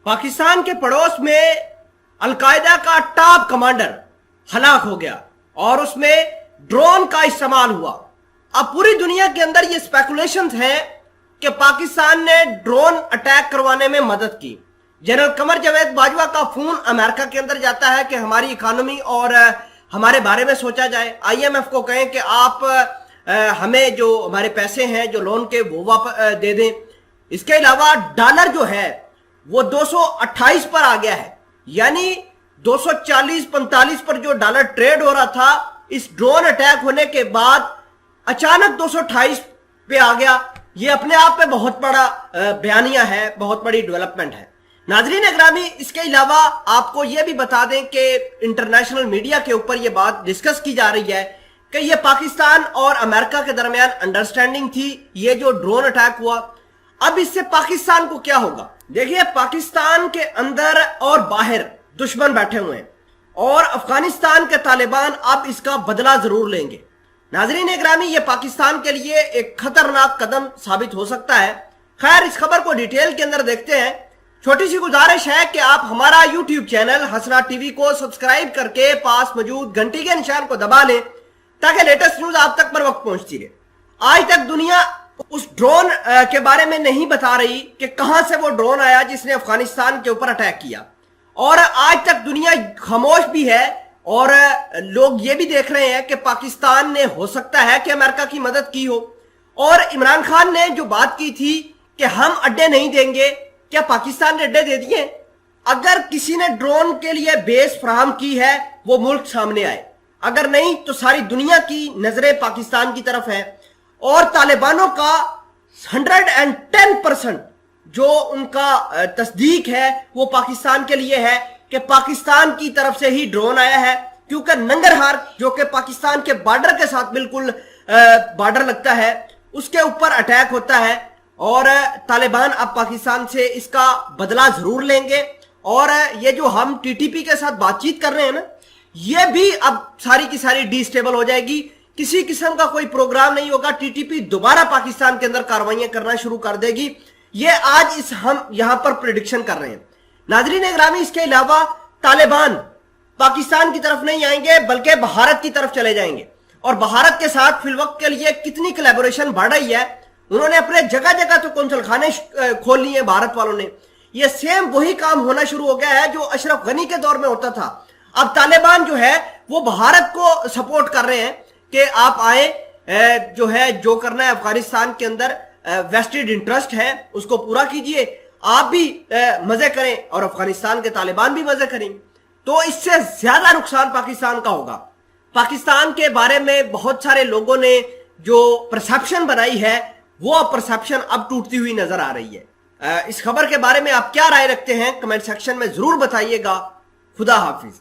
पाकिस्तान के पड़ोस में अलकायदा का टॉप कमांडर हलाक हो गया और उसमें ड्रोन का इस्तेमाल हुआ। अब पूरी दुनिया के अंदर ये स्पेकुलेशन है कि पाकिस्तान ने ड्रोन अटैक करवाने में मदद की। जनरल कमर जावेद बाजवा का फोन अमेरिका के अंदर जाता है कि हमारी इकोनॉमी और हमारे बारे में सोचा जाए। IMF को कहें कि आप हमें जो हमारे पैसे हैं जो लोन के वो वापस दे दें। इसके अलावा डॉलर जो है वो 228 पर आ गया है, यानी 240-45 पर जो डॉलर ट्रेड हो रहा था इस ड्रोन अटैक होने के बाद अचानक 228 पे आ गया। ये अपने आप में बहुत बड़ा बयानिया है, बहुत बड़ी डेवलपमेंट है। नाजरीन इकरामी, इसके अलावा आपको यह भी बता दें कि इंटरनेशनल मीडिया के ऊपर यह बात डिस्कस की जा रही है कि यह पाकिस्तान और अमेरिका के दरमियान अंडरस्टैंडिंग थी, ये जो ड्रोन अटैक हुआ। अब इससे पाकिस्तान को क्या होगा? देखिए, पाकिस्तान के अंदर और बाहर दुश्मन बैठे हुए हैं और अफगानिस्तान के तालिबान अब इसका बदला जरूर लेंगे। नाजरीन इकरामी, ये पाकिस्तान के लिए एक खतरनाक कदम साबित हो सकता है। खैर, इस खबर को डिटेल के अंदर देखते हैं। छोटी सी गुजारिश है कि आप हमारा YouTube चैनल हसना टीवी को सब्सक्राइब करके पास मौजूद घंटी के निशान को दबा लें ताकि लेटेस्ट न्यूज आप तक पर वक्त पहुंचती रहे। आज तक दुनिया उस ड्रोन के बारे में नहीं बता रही कि कहां से वो ड्रोन आया जिसने अफगानिस्तान के ऊपर अटैक किया, और आज तक दुनिया खामोश भी है और लोग ये भी देख रहे हैं कि पाकिस्तान ने हो सकता है कि अमेरिका की मदद की हो। और इमरान खान ने जो बात की थी कि हम अड्डे नहीं देंगे, क्या पाकिस्तान ने अड्डे दे दिए? अगर किसी ने ड्रोन के लिए बेस फराहम की है वो मुल्क सामने आए, अगर नहीं तो सारी दुनिया की नजरें पाकिस्तान की तरफ है। और तालिबानों का 110% जो उनका तस्दीक है वो पाकिस्तान के लिए है कि पाकिस्तान की तरफ से ही ड्रोन आया है, क्योंकि नंगरहार जो कि पाकिस्तान के बॉर्डर के साथ बिल्कुल बॉर्डर लगता है उसके ऊपर अटैक होता है और तालिबान अब पाकिस्तान से इसका बदला जरूर लेंगे। और ये जो हम TTP के साथ बातचीत कर रहे हैं ना, ये भी अब सारी की सारी डिस्टेबल हो जाएगी। किसी किस्म का कोई प्रोग्राम नहीं होगा। TTP दोबारा पाकिस्तान के अंदर कार्रवाइयां करना शुरू कर देगी। ये आज हम यहां पर प्रिडिक्शन कर रहे हैं। नाजरीन इकरामी, इसके अलावा तालिबान पाकिस्तान की तरफ नहीं आएंगे बल्कि भारत की तरफ चले जाएंगे। और भारत के साथ फिलवक्त के लिए कितनी कोलैबोरेशन बढ़ रही है। उन्होंने अपने जगह जगह तो कौंसल खाने खोल लिए भारत वालों ने। ये सेम वही काम होना शुरू हो गया है जो अशरफ गनी के दौर में होता था। अब तालिबान जो है वो भारत को सपोर्ट कर रहे हैं कि आप आए, जो है जो करना है अफगानिस्तान के अंदर वेस्टेड इंटरेस्ट है उसको पूरा कीजिए, आप भी मजे करें और अफगानिस्तान के तालिबान भी मजे करेंगे। तो इससे ज्यादा नुकसान पाकिस्तान का होगा। पाकिस्तान के बारे में बहुत सारे लोगों ने जो परसेप्शन बनाई है वो परसेप्शन अब टूटती हुई नजर आ रही है। इस खबर के बारे में आप क्या राय रखते हैं कमेंट सेक्शन में जरूर बताइएगा। खुदा हाफिज।